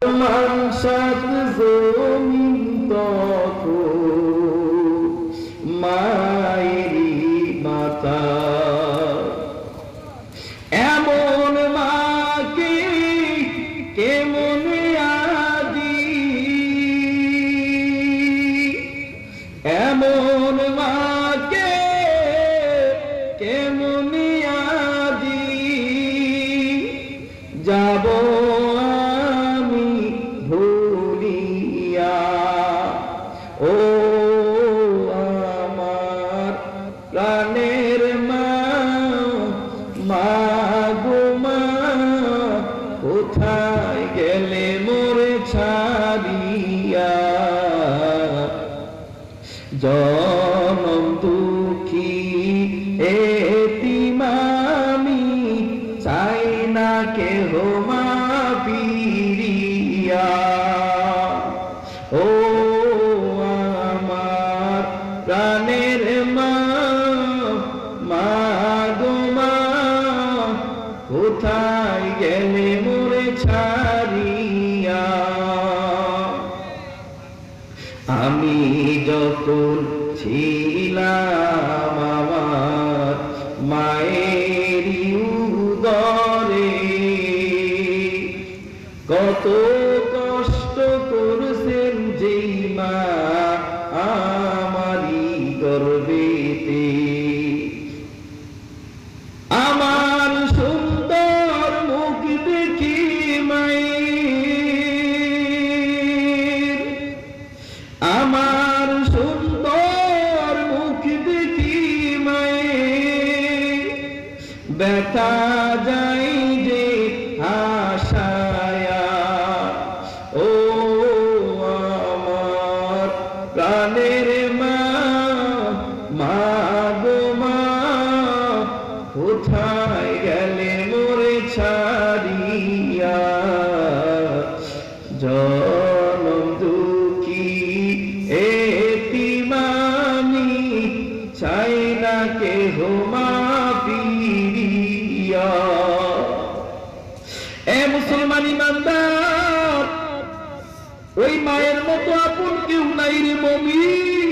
মানসাত জমিন তখন মায়েরি মাতা, এমন মাকে কেমন আদি, এমন মাকে কেমন আদি যাব আমি ভুলিয়া। ও আমার প্রাণের মা, মা গো মা, কোথায় গেলে মোরে ছাড়িয়া। জনম দুঃখী এতিম আমি, চাই না কেহ মা ফিরিয়া। ও আমার প্রাণের মা, মা গো মা, কোথায় গেলে মোরে ছাড়িয়া। আমি যখন ছিলাম আমার মায়েরই উদরে, কত কষ্ট করছেন যেই মা আমারই গর্ভেতে। আমার সুন্দর মুখ দেখি মায়ের, আমার সুন্দর মুখ দেখি মায়ের, ব্যথা যাই যে আশায়া। ও আমার প্রাণের মা, মা গো মা, কোথায় গেলে মোরে ছাড়িয়া। জনম দুঃখী এতিম আমি, চাই না কেহ মা ফিরিয়া। এ মুসলমান ইমানদার, ওই মায়ের মতো আপন কেউ নাই রে মুমিন।